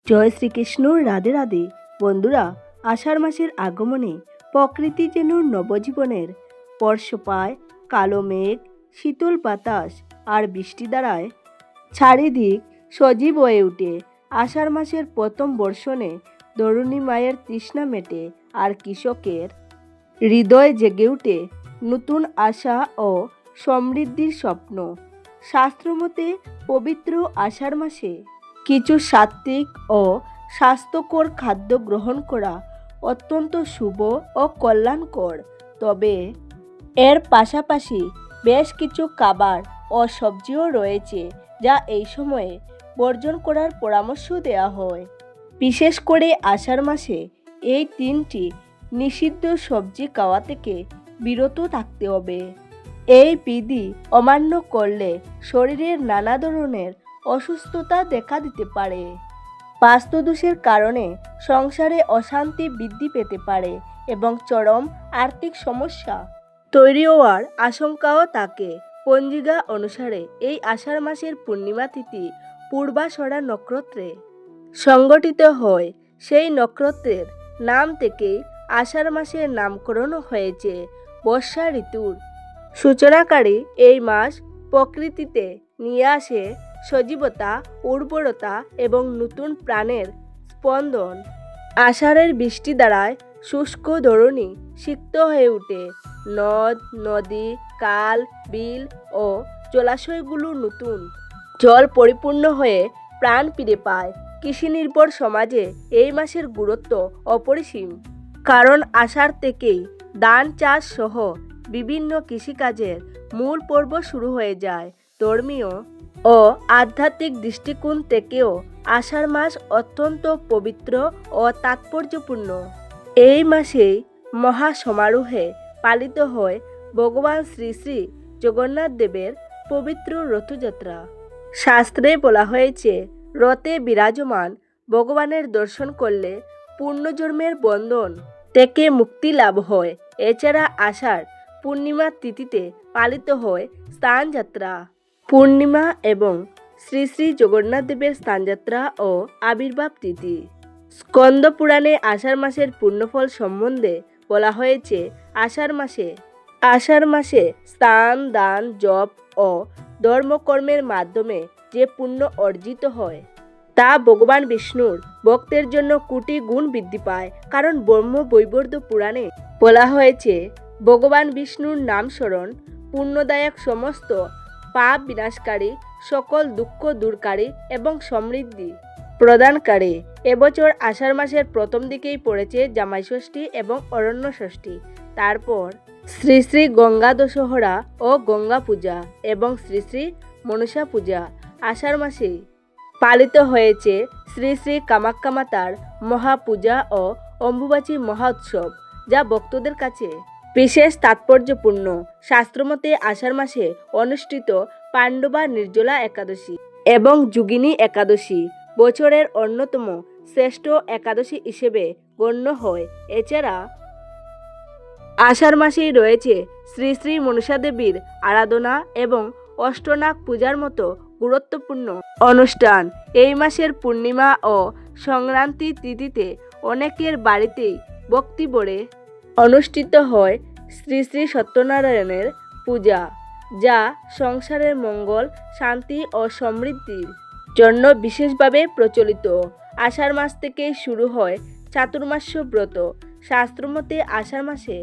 জয় শ্রীকৃষ্ণ। রাধে রাধে। বন্ধুরা, আষাঢ় মাসের আগমনে প্রকৃতি যেন নবজীবনের স্পর্শ পায়। কালো মেঘ, শীতল বাতাস আর বৃষ্টি দ্বারায় চারিদিক সজীব হয়ে ওঠে। আষাঢ় মাসের প্রথম বর্ষণে ধরণী মায়ের তৃষ্ণা মেটে আর কৃষকের হৃদয় জেগে ওঠে নতুন আশা ও সমৃদ্ধির স্বপ্ন। শাস্ত্রমতে পবিত্র আষাঢ় মাসে কিছু সাত্ত্বিক ও স্বাস্থ্যকর খাদ্য গ্রহণ করা অত্যন্ত শুভ ও কল্যাণকর। তবে এর পাশাপাশি বেশ কিছু খাবার ও সবজিও রয়েছে যা এই সময়ে বর্জন করার পরামর্শ দেওয়া হয়। বিশেষ করে আষাঢ় মাসে এই তিনটি নিষিদ্ধ সবজি খাওয়া থেকে বিরত থাকতে হবে। এই বিধি অমান্য করলে শরীরের নানা ধরনের অসুস্থতা দেখা দিতে পারে। বাস্তুদোষের কারণে সংসারে অশান্তি বৃদ্ধি পেতে পারে এবং চরম আর্থিক সমস্যা তৈরি হওয়ার আশঙ্কাও থাকে। পঞ্জিকা অনুসারে এই আষাঢ় মাসের পূর্ণিমা তিথি পূর্বাষাঢ়া নক্ষত্রে সংগঠিত হয়। সেই নক্ষত্রের নাম থেকেই আষাঢ় মাসের নামকরণ হয়েছে। বর্ষা ঋতুর সূচনাকারী এই মাস প্রকৃতিতে নিয়ে আসে সজীবতা, উর্বরতা এবং নতুন প্রাণের স্পন্দন। আষাঢ়ের বৃষ্টি দ্বারায় শুষ্ক ধরণী সিক্ত হয়ে ওঠে। নদ, নদী, খাল, বিল ও জলাশয়গুলো নতুন জল পরিপূর্ণ হয়ে প্রাণ ফিরে পায়। কৃষি নির্ভর সমাজে এই মাসের গুরুত্ব অপরিসীম, কারণ আষাঢ় থেকেই ধান চাষ সহ বিভিন্ন কৃষিকাজের মূল পর্ব শুরু হয়ে যায়। ধর্মীয় ও আধ্যাত্মিক দৃষ্টিকোণ থেকেও আষাঢ় মাস অত্যন্ত পবিত্র ও তাৎপর্যপূর্ণ। এই মাসেই মহা সমারোহে পালিত হয় ভগবান শ্রী শ্রী জগন্নাথ দেবের পবিত্র রথযাত্রা। শাস্ত্রে বলা হয়েছে, রথে বিরাজমান ভগবানের দর্শন করলে পূর্ণজন্মের বন্ধন থেকে মুক্তি লাভ হয়। এছাড়া আষাঢ় পূর্ণিমা তিথিতে পালিত হয় স্নানযাত্রা। পূর্ণিমা এবং শ্রী শ্রী জগন্নাথ দেবের স্নানযাত্রা ও আবির্ভাব তিথি। স্কন্দ পুরাণে আষাঢ় মাসের পুণ্যফল সম্বন্ধে বলা হয়েছে, আষাঢ় মাসে স্নান, দান, জপ ও ধর্মকর্মের মাধ্যমে যে পুণ্য অর্জিত হয় তা ভগবান বিষ্ণুর ভক্তের জন্য কোটি গুণ বৃদ্ধি পায়। কারণ ব্রহ্ম বৈবর্ত পুরাণে বলা হয়েছে, ভগবান বিষ্ণুর নাম স্মরণ পুণ্যদায়ক, সমস্ত পাপ বিনাশকারী, সকল দুঃখ দূরকারী এবং সমৃদ্ধি প্রদানকারী। এবছর আষাঢ় মাসের প্রথম দিকেই পড়েছে জামাই ষষ্ঠী এবং অরণ্য ষষ্ঠী। তারপর শ্রী শ্রী গঙ্গা দশহরা ও গঙ্গা পূজা এবং শ্রী শ্রী মনসা পূজা। আষাঢ় মাসেই পালিত হয়েছে শ্রী শ্রী কামাখ্যা মাতার মহাপূজা ও অম্বুবাচী মহোৎসব, যা ভক্তদের কাছে বিশেষ তাৎপর্যপূর্ণ। শাস্ত্রমতে আষাঢ় মাসে অনুষ্ঠিত পাণ্ডবা নির্জলা একাদশী এবং যোগিনী একাদশী বছরের অন্যতম শ্রেষ্ঠ একাদশী হিসেবে গণ্য হয়। এছাড়া আষাঢ় মাসেই রয়েছে শ্রী শ্রী মনসা দেবীর আরাধনা এবং অষ্টনাগ পূজার মতো গুরুত্বপূর্ণ অনুষ্ঠান। এই মাসের পূর্ণিমা ও সংক্রান্তি তিথিতে অনেকের বাড়িতেই ভক্তি ভরে অনুষ্ঠিত হয় শ্রী শ্রী সত্যনারায়ণের পূজা, যা সংসারের মঙ্গল, শান্তি ও সমৃদ্ধির জন্য বিশেষভাবে প্রচলিত। আষাঢ় মাস থেকে শুরু হয় চাতুর্মাস্য ব্রত। শাস্ত্রমতে আষাঢ় মাসে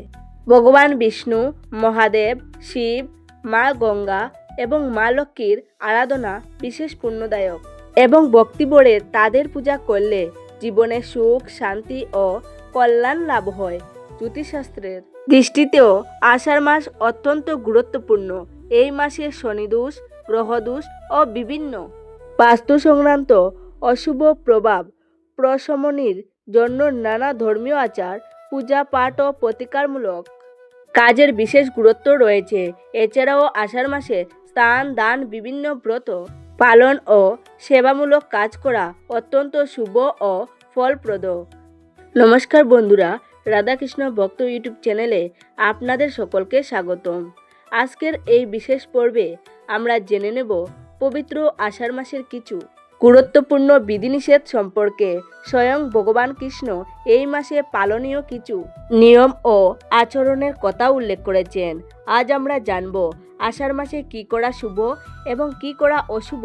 ভগবান বিষ্ণু, মহাদেব, শিব, মা গঙ্গা এবং মা লক্ষ্মীর আরাধনা বিশেষ পুণ্যদায়ক এবং ভক্তিভরে তাদের পূজা করলে জীবনে সুখ, শান্তি ও কল্যাণ লাভ হয়। জ্যোতিষশাস্ত্রের দৃষ্টিতেও আষাঢ় মাস অত্যন্ত গুরুত্বপূর্ণ। এই মাসে শনিদোষ, গ্রহদোষ ও বিভিন্ন বাস্তু সংক্রান্ত অশুভ প্রভাব প্রশমনের জন্য নানা ধর্মীয় আচার, পূজা পাঠ ও প্রতিকারমূলক কাজের বিশেষ গুরুত্ব রয়েছে। এছাড়াও আষাঢ় মাসে স্নান, দান, বিভিন্ন ব্রত পালন ও সেবামূলক কাজ করা অত্যন্ত শুভ ও ফলপ্রদ। নমস্কার বন্ধুরা, রাধাকৃষ্ণ ভক্ত ইউটিউব চ্যানেলে আপনাদের সকলকে স্বাগতম। আজকের এই বিশেষ পর্বে আমরা জেনে নেব পবিত্র আষাঢ় মাসের কিছু গুরুত্বপূর্ণ বিধিনিষেধ সম্পর্কে স্বয়ং ভগবান কৃষ্ণ এই মাসে পালনীয় কিছু নিয়ম ও আচরণের কথা উল্লেখ করেছেন। আজ আমরা জানব আষাঢ় মাসে কি করা শুভ এবং কি করা অশুভ,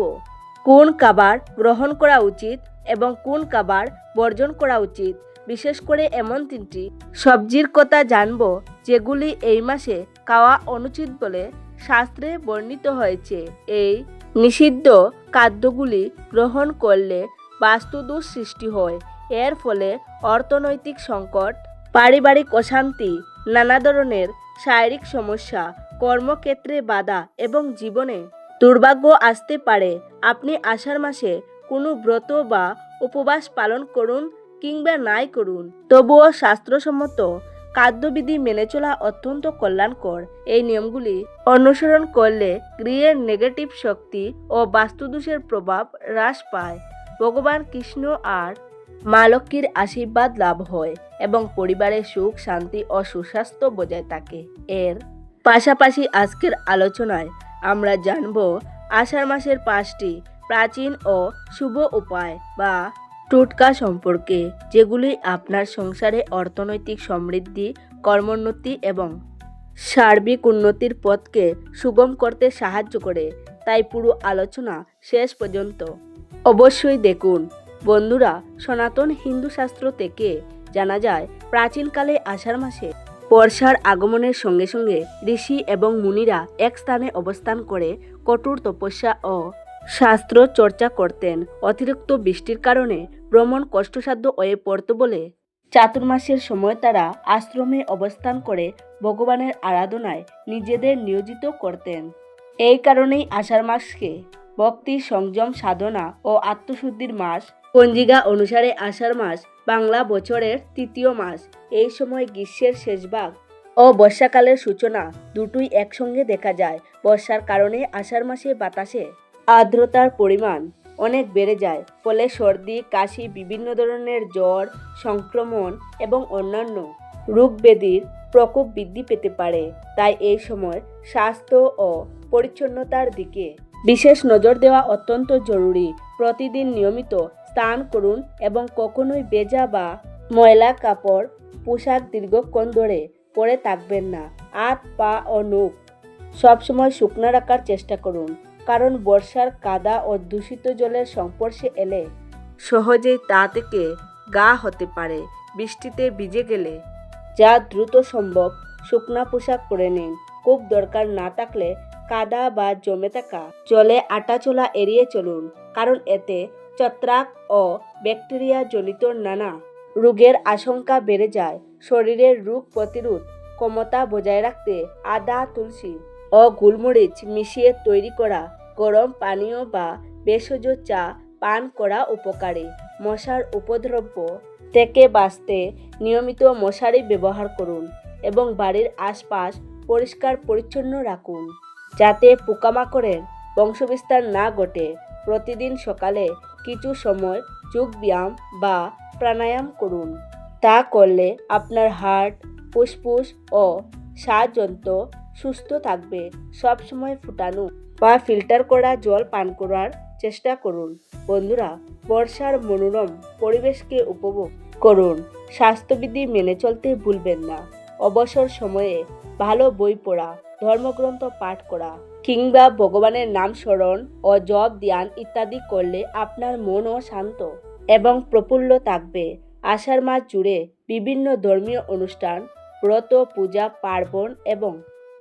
কোন খাবার গ্রহণ করা উচিত এবং কোন খাবার বর্জন করা উচিত। বিশেষ করে এমন 3টি সবজির কথা জানব যেগুলি এই মাসে খাওয়া অনুচিত বলে শাস্ত্রে বর্ণিত হয়েছে। এই নিষিদ্ধ খাদ্যগুলি গ্রহণ করলে বাস্তুদোষ সৃষ্টি হয়। এর ফলে অর্থনৈতিক সংকট, পারিবারিক অশান্তি, নানা ধরনের শারীরিক সমস্যা, কর্মক্ষেত্রে বাধা এবং জীবনে দুর্ভাগ্য আসতে পারে। আপনি আষাঢ় মাসে কোনো ব্রত বা উপবাস পালন করুন কিংবা নাই করুন, তবুও শাস্ত্রসম্মত খাদ্যবিধি মেনে চলা অত্যন্ত কল্যাণকর। এই নিয়মগুলি অনুসরণ করলে গৃহের নেগেটিভ শক্তি ও বাস্তুদোষের প্রভাব হ্রাস পায়, ভগবান কৃষ্ণ আর মা লক্ষ্মীর আশীর্বাদ লাভ হয় এবং পরিবারের সুখ, শান্তি ও সুস্বাস্থ্য বজায় থাকে। এর পাশাপাশি আজকের আলোচনায় আমরা জানব আষাঢ় মাসের 5টি প্রাচীন ও শুভ উপায় বা টোটকা সম্পর্কে, যেগুলি আপনার সংসারে অর্থনৈতিক সমৃদ্ধি, কর্মোন্নতি এবং সার্বিক উন্নতির পথকে সুগম করতে সাহায্য করে। তাই পুরো আলোচনা শেষ পর্যন্ত অবশ্যই দেখুন। বন্ধুরা, সনাতন হিন্দু শাস্ত্র থেকে জানা যায় প্রাচীনকালে আষাঢ় মাসে বর্ষার আগমনের সঙ্গে সঙ্গে ঋষি এবং মুনিরা এক স্থানে অবস্থান করে কঠোর তপস্যা ও শাস্ত্র চর্চা করতেন। অতিরিক্ত বৃষ্টির কারণে ভ্রমণ কষ্টসাধ্য হয়ে পড়ত বলে চাতুর্মাসের সময় তারা আশ্রমে অবস্থান করে ভগবানের আরাধনায় নিজেদের নিয়োজিত করতেন। এই কারণেই আষাঢ় মাসকে ভক্তি, সংযম, সাধনা ও আত্মশুদ্ধির মাস। পঞ্জিকা অনুসারে আষাঢ় মাস বাংলা বছরের 3য় মাস। এই সময় গ্রীষ্মের শেষ ভাগ ও বর্ষাকালের সূচনা দুটোই একসঙ্গে দেখা যায়। বর্ষার কারণে আষাঢ় মাসে বাতাসে আর্দ্রতার পরিমাণ অনেক বেড়ে যায়, ফলে সর্দি, কাশি, বিভিন্ন ধরনের জ্বর, সংক্রমণ এবং অন্যান্য রোগ ব্যাধির প্রকোপ বৃদ্ধি পেতে পারে। তাই এই সময় স্বাস্থ্য ও পরিচ্ছন্নতার দিকে বিশেষ নজর দেওয়া অত্যন্ত জরুরি। প্রতিদিন নিয়মিত স্নান করুন এবং কখনোই ভেজা বা ময়লা কাপড়, পোশাক দীর্ঘক্ষণ ধরে পরে থাকবেন না। হাত, পা ও নখ সবসময় শুকনো রাখার চেষ্টা করুন, কারণ বর্ষার কাদা ও দূষিত জলের সংস্পর্শে এলে সহজেই তা থেকে ঘা হতে পারে। বৃষ্টিতে ভিজে গেলে যা দ্রুত সম্ভব শুকনা পোশাক পরে নিন। খুব দরকার না থাকলে কাদা বা জমে থাকা জলে হাঁটাচলা এড়িয়ে চলুন, কারণ এতে ছত্রাক ও ব্যাকটেরিয়া জনিত নানা রোগের আশঙ্কা বেড়ে যায়। শরীরের রোগ প্রতিরোধ ক্ষমতা বজায় রাখতে আদা, তুলসী ও গোলমরিচ মিশিয়ে তৈরি করা গরম পানীয় বা ভেষজ চা পান করা উপকারী। মশার উপদ্রব থেকে বাঁচতে নিয়মিত মশারি ব্যবহার করুন এবং বাড়ির আশপাশ পরিষ্কার পরিচ্ছন্ন রাখুন, যাতে পোকামাকড়ের বংশবিস্তার না ঘটে। প্রতিদিন সকালে কিছু সময় যোগ ব্যায়াম বা প্রাণায়াম করুন। তা করলে আপনার হার্ট, ফুসফুস ও শ্বাসযন্ত্র সুস্থ থাকবে। সবসময় ফুটানো বা ফিল্টার করা জল পান করার চেষ্টা করুন। বন্ধুরা, বর্ষার মনোরম পরিবেশকে উপভোগ করুন। স্বাস্থ্যবিধি মেনে চলতে ভুলবেন না। অবসর সময়ে ভালো বই পড়া, ধর্মগ্রন্থ পাঠ করা কিংবা ভগবানের নাম স্মরণ ও জপ, ধ্যান ইত্যাদি করলে আপনার মনও শান্ত এবং প্রফুল্ল থাকবে। আষাঢ় মাস জুড়ে বিভিন্ন ধর্মীয় অনুষ্ঠান, ব্রত, পূজা, পার্বণ এবং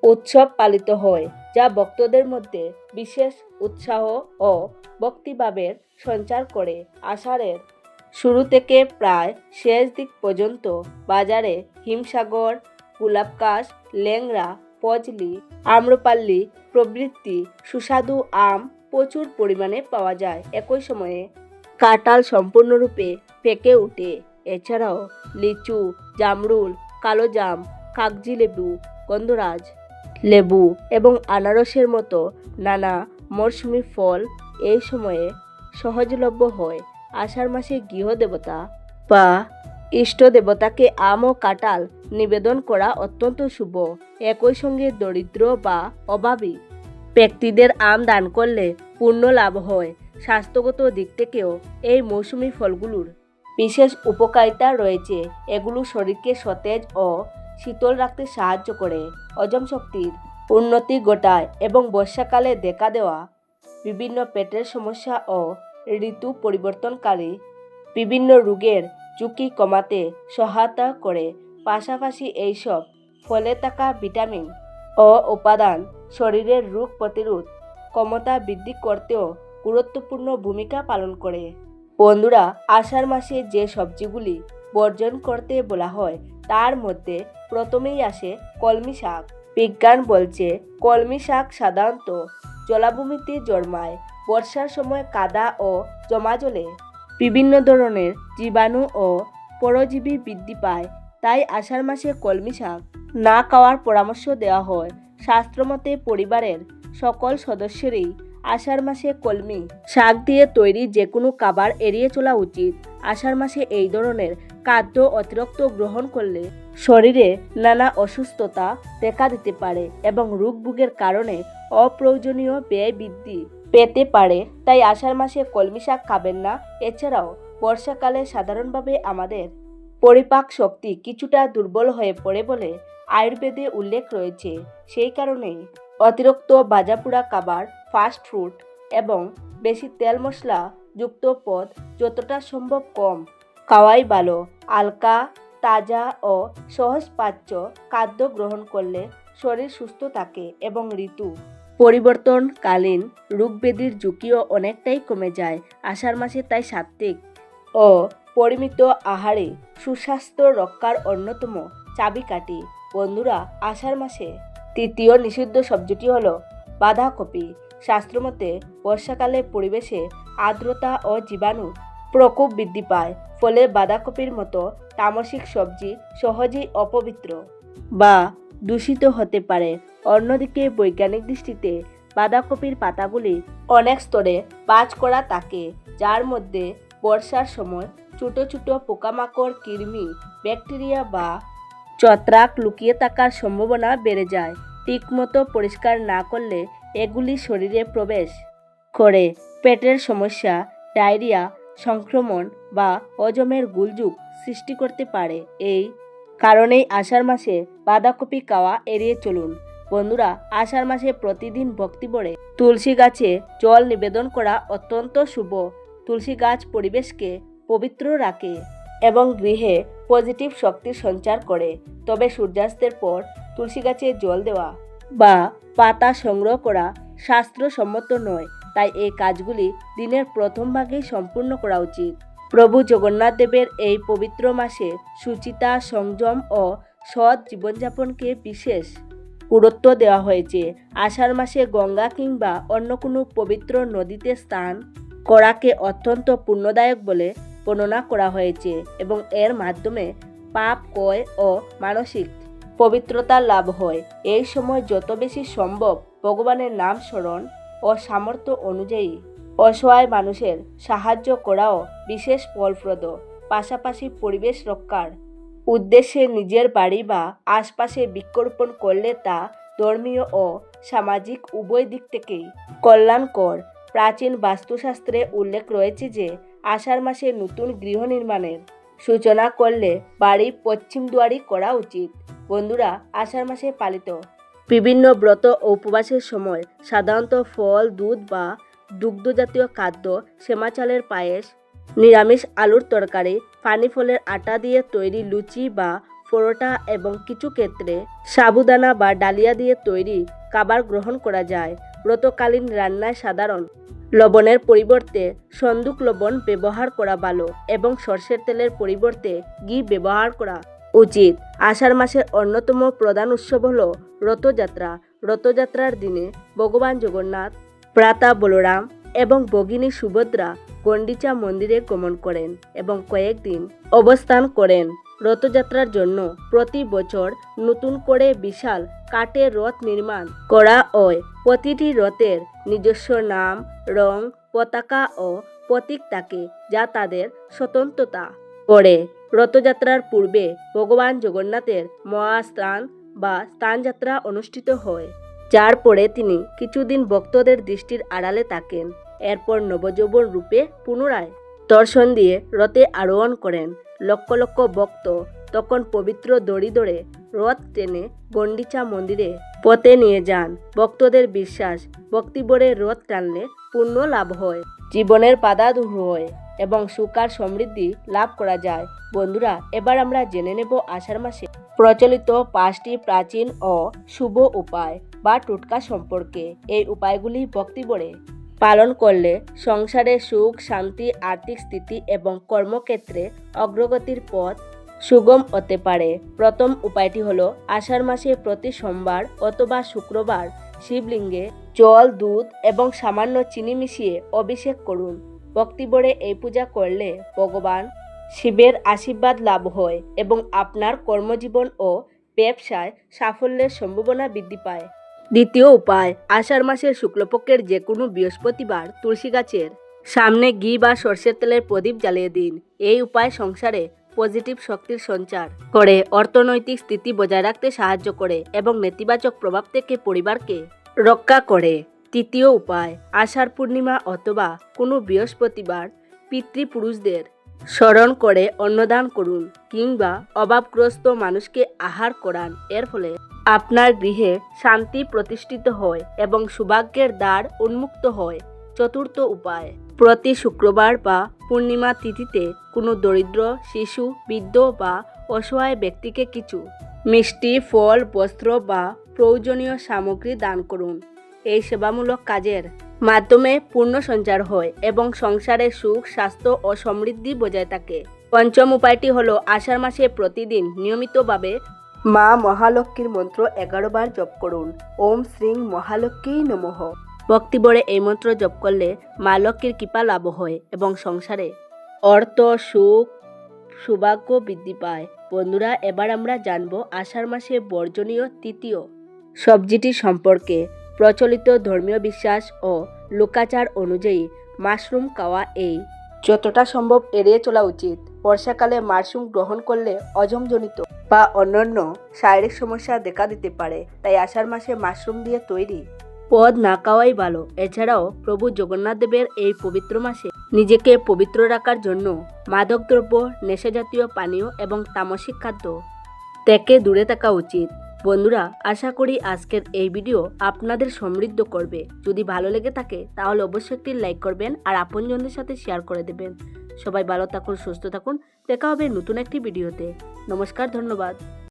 উৎসব পালিত হয়, যা ভক্তদের মধ্যে বিশেষ উৎসাহ ও ভক্তিভাবের সঞ্চার করে। আষাঢ়ের শুরু থেকে প্রায় শেষ দিক পর্যন্ত বাজারে হিমসাগর, গোলাপকাশ, ল্যাংড়া, ফজলি, আম্রপাল্লি প্রভৃতি সুস্বাদু আম প্রচুর পরিমাণে পাওয়া যায়। একই সময়ে কাঁঠাল সম্পূর্ণরূপে পেকে ওঠে। এছাড়াও লিচু, জামরুল, কালোজাম, কাগজি লেবু, গন্ধরাজ লেবু এবং আনারসের মতো নানা মরশুমি ফল এই সময়ে সহজলভ্য হয়। আষাঢ় মাসে গৃহদেবতা বা ইষ্ট দেবতাকে আম ও কাঁঠাল নিবেদন করা অত্যন্ত শুভ। একই সঙ্গে দরিদ্র বা অভাবী ব্যক্তিদের আম দান করলে পুণ্য লাভ হয়। স্বাস্থ্যগত দিক থেকেও এই মৌসুমি ফলগুলোর বিশেষ উপকারিতা রয়েছে। এগুলো শরীরকে সতেজ ও শীতল রাখতে সাহায্য করে, হজম শক্তির উন্নতি ঘটায় এবং বর্ষাকালে দেখা দেওয়া বিভিন্ন পেটের সমস্যা ও ঋতু পরিবর্তনকারী বিভিন্ন রোগের ঝুঁকি কমাতে সহায়তা করে। পাশাপাশি এইসব ফলে থাকা ভিটামিন ও উপাদান শরীরের রোগ প্রতিরোধ ক্ষমতা বৃদ্ধি করতেও গুরুত্বপূর্ণ ভূমিকা পালন করে। বন্ধুরা, আষাঢ় মাসে যে সবজিগুলি বর্জন করতে বলা হয় তার মধ্যে প্রথমেই আসে কলমি শাক। বিজ্ঞান বলছে কলমি শাক সাধারণত জলাভূমিতে জন্মায়। বর্ষার সময় কাদা ও জমা জলে বিভিন্ন ধরনের জীবাণু ও পরজীবী বৃদ্ধি পায়। তাই আষাঢ় মাসে কলমি শাক না খাওয়ার পরামর্শ দেওয়া হয়। শাস্ত্রমতে পরিবারের সকল সদস্যেরই আষাঢ় মাসে কলমি শাক দিয়ে তৈরি যে কোনো খাবার এড়িয়ে চলা উচিত। আষাঢ় মাসে এই ধরনের খাদ্য অতিরিক্ত গ্রহণ করলে শরীরে নানা অসুস্থতা দেখা দিতে পারে এবং রোগ ভোগের কারণে অপ্রয়োজনীয় ব্যয় বৃদ্ধি পেতে পারে। তাই আষাঢ় মাসে কলমি শাক খাবেন না। এছাড়াও বর্ষাকালে সাধারণভাবে আমাদের পরিপাক শক্তি কিছুটা দুর্বল হয়ে পড়ে বলে আয়ুর্বেদে উল্লেখ রয়েছে। সেই কারণেই অতিরিক্ত ভাজাপোড়া খাবার, ফাস্ট ফুড এবং বেশি তেল মশলা যুক্ত পদ যতটা সম্ভব কম খাওয়াই ভালো। হালকা, তাজা ও সহজপাচ্য খাদ্য গ্রহণ করলে শরীর সুস্থ থাকে এবং ঋতু পরিবর্তনকালীন রোগ ব্যাধির ঝুঁকিও অনেকটাই কমে যায়। আষাঢ় মাসে তাই সাত্ত্বিক ও পরিমিত আহারে সুস্বাস্থ্য রক্ষার অন্যতম চাবিকাঠি। বন্ধুরা, আষাঢ় মাসে তৃতীয় নিষিদ্ধ সবজিটি হলো বাঁধাকপি। শাস্ত্রমতে বর্ষাকালে পরিবেশে আর্দ্রতা ও জীবাণু প্রকোপ বৃদ্ধি পায়, ফলে বাঁধাকপির মতো তামসিক সবজি সহজেই অপবিত্র বা দূষিত হতে পারে। অন্যদিকে বৈজ্ঞানিক দৃষ্টিতে বাঁধাকপির পাতাগুলি অনেক স্তরে ভাঁজ করা থাকে, যার মধ্যে বর্ষার সময় ছোট ছোট পোকামাকড়, কৃমি, ব্যাকটেরিয়া বা ছত্রাক লুকিয়ে থাকার সম্ভাবনা বেড়ে যায়। ঠিকমতো পরিষ্কার না করলে এগুলি শরীরে প্রবেশ করে পেটের সমস্যা, ডায়রিয়া, সংক্রমণ বা হজমের গোলযোগ সৃষ্টি করতে পারে। এই কারণেই আষাঢ় মাসে বাঁধাকপি খাওয়া এড়িয়ে চলুন। বন্ধুরা, আষাঢ় মাসে প্রতিদিন ভক্তি ভরে তুলসী গাছে জল নিবেদন করা অত্যন্ত শুভ। তুলসী গাছ পরিবেশকে পবিত্র রাখে এবং গৃহে পজিটিভ শক্তির সঞ্চার করে। তবে সূর্যাস্তের পর তুলসী গাছে জল দেওয়া বা পাতা সংগ্রহ করা শাস্ত্রসম্মত নয়। তাই এই কাজগুলি দিনের প্রথম ভাগেই সম্পূর্ণ করা উচিত। প্রভু জগন্নাথ দেবের এই পবিত্র মাসে সুচিতা, সংযম ও সৎ জীবনযাপনকে বিশেষ গুরুত্ব দেওয়া হয়েছে। আষাঢ় মাসে গঙ্গা কিংবা অন্য কোনো পবিত্র নদীতে স্নান করাকে অত্যন্ত পুণ্যদায়ক বলে বর্ণনা করা হয়েছে এবং এর মাধ্যমে পাপ ক্ষয় ও মানসিক পবিত্রতা লাভ হয়। এই সময় যত বেশি সম্ভব ভগবানের নাম স্মরণ ও সামর্থ্য অনুযায়ী অসহায় মানুষের সাহায্য করাও বিশেষ ফলপ্রদ। পাশাপাশি পরিবেশ রক্ষার উদ্দেশ্যে নিজের বাড়ি বা আশপাশে বৃক্ষরোপণ করলে তা ধর্মীয় ও সামাজিক উভয় দিক থেকেই কল্যাণকর। প্রাচীন বাস্তুশাস্ত্রে উল্লেখ রয়েছে যে আষাঢ় মাসে নতুন গৃহ নির্মাণের সূচনা করলে বাড়ির পশ্চিম দুয়ারই করা উচিত। বন্ধুরা, আষাঢ় মাসে পালিত বিভিন্ন ব্রত ও উপবাসের সময় সাধারণত ফল, দুধ বা দুগ্ধজাতীয় খাদ্য, সেমা চালের পায়েস, নিরামিষ আলুর তরকারি, পানি ফলের আটা দিয়ে তৈরি লুচি বা পরোটা এবং কিছু ক্ষেত্রে সাবুদানা বা ডালিয়া দিয়ে তৈরি খাবার গ্রহণ করা যায়। ব্রতকালীন রান্নায় সাধারণ লবণের পরিবর্তে সন্দুক লবণ ব্যবহার করা ভালো এবং সরষের তেলের পরিবর্তে ঘি ব্যবহার করা উচিত। আষাঢ় মাসের অন্যতম প্রধান উৎসব হল রথযাত্রা। রথযাত্রার দিনে ভগবান জগন্নাথ, ভ্রাতা বলরাম এবং ভগিনী সুভদ্রা গন্ডিচা মন্দিরে গমন করেন এবং কয়েকদিন অবস্থান করেন। রথযাত্রার জন্য প্রতি বছর নতুন করে বিশাল কাঠের রথ নির্মাণ করা হয়। প্রতিটি রথের নিজস্ব নাম, রং, পতাকা ও প্রতীক থাকে, যা তাদের স্বতন্ত্রতা করে। রথযাত্রার পূর্বে ভগবান জগন্নাথের মহাস্নান বা স্নানযাত্রা অনুষ্ঠিত হয়, যার পরে তিনি কিছুদিন ভক্তদের দৃষ্টির আড়ালে থাকেন। এরপর নবযৌবন রূপে পুনরায় দর্শন দিয়ে রথে আরোহণ করেন। লক্ষ লক্ষ ভক্ত তখন পবিত্র দড়ি ধরে রথ টেনে গন্ডিচা মন্দিরে পথে নিয়ে যান। ভক্তদের বিশ্বাস, ভক্তিভরে রথ টানলে পুণ্য লাভ হয়, জীবনের বাধা দূর হয় এবং সুখ আর সমৃদ্ধি লাভ করা যায়। বন্ধুরা, এবার আমরা জেনে নেব আষাঢ় মাসে প্রচলিত 5টি প্রাচীন ও শুভ উপায় বা টোটকা সম্পর্কে। এই উপায়গুলি ভক্তিভরে পালন করলে সংসারে সুখ, শান্তি, আর্থিক স্থিতি এবং কর্মক্ষেত্রে অগ্রগতির পথ সুগম হতে পারে। প্রথম উপায়টি হলো আষাঢ় মাসে প্রতি সোমবার অথবা শুক্রবার শিবলিঙ্গে জল, দুধ এবং সামান্য চিনি মিশিয়ে অভিষেক করুন। ভক্তিভরে এই পূজা করলে ভগবান শিবের আশীর্বাদ লাভ হয় এবং আপনার কর্মজীবন ও ব্যবসায় সাফল্যের সম্ভাবনা বৃদ্ধি পায়। দ্বিতীয় উপায়, আষাঢ় মাসের শুক্লপক্ষের যে কোনো বৃহস্পতিবার তুলসী গাছের সামনে ঘি বা সর্ষের তেলের প্রদীপ জ্বালিয়ে দিন। এই উপায় সংসারে পজিটিভ শক্তির সঞ্চার করে, অর্থনৈতিক স্থিতি বজায় রাখতে সাহায্য করে এবং নেতিবাচক প্রভাব থেকে পরিবারকে রক্ষা করে। তৃতীয় উপায়, আষাঢ় পূর্ণিমা অথবা কোনো বৃহস্পতিবার পিতৃপুরুষদের স্মরণ করে অন্নদান করুন কিংবা অভাবগ্রস্ত মানুষকে আহার করান। এর ফলে আপনার গৃহে শান্তি প্রতিষ্ঠিত হয় এবং সৌভাগ্যের দ্বার উন্মুক্ত হয়। চতুর্থ উপায়, প্রতি শুক্রবার বা পূর্ণিমা তিথিতে কোনো দরিদ্র, শিশু, বৃদ্ধ বা অসহায় ব্যক্তিকে কিছু মিষ্টি, ফল, বস্ত্র বা প্রয়োজনীয় সামগ্রী দান করুন। এই সেবামূলক কাজের মাধ্যমে পুণ্য সঞ্চার হয় এবং সংসারে সুখ, স্বাস্থ্য ও সমৃদ্ধি বজায় থাকে। পঞ্চম উপায়টি হলো আষাঢ় মাসে প্রতিদিন নিয়মিতভাবে মা মহালক্ষ্মীর মন্ত্র 11 বার জপ করুন। ওম শ্রীং মহালক্ষ্মী নমঃ। ভক্তিভরে এই মন্ত্র জপ করলে মা লক্ষ্মীর কৃপা লাভ হয় এবং সংসারে অর্থ, সুখ, সৌভাগ্য বৃদ্ধি পায়। বন্ধুরা, এবার আমরা জানব আষাঢ় মাসে বর্জনীয় তৃতীয় সবজিটি সম্পর্কে। প্রচলিত ধর্মীয় বিশ্বাস ও লোকাচার অনুযায়ী মাশরুম খাওয়া এই যতটা সম্ভব এড়িয়ে চলা উচিত। বর্ষাকালে মাশরুম গ্রহণ করলে হজমজনিত বা অন্যান্য শারীরিক সমস্যা দেখা দিতে পারে, তাই আষাঢ় মাসে মাশরুম দিয়ে তৈরি পদ না খাওয়াই ভালো। এছাড়াও প্রভু জগন্নাথ দেবের এই পবিত্র মাসে নিজেকে পবিত্র রাখার জন্য মাদকদ্রব্য, নেশাজাতীয় পানীয় এবং তামসিক খাদ্য থেকে দূরে থাকা উচিত। বন্ধুরা, আশা করি আজকের এই ভিডিও আপনাদের সমৃদ্ধ করবে। যদি ভালো লেগে থাকে তাহলে অবশ্যই একটি লাইক করবেন আর আপনজনদের সাথে শেয়ার করে দেবেন। সবাই ভালো থাকুন, সুস্থ থাকুন। দেখা হবে নতুন একটি ভিডিওতে। নমস্কার, ধন্যবাদ।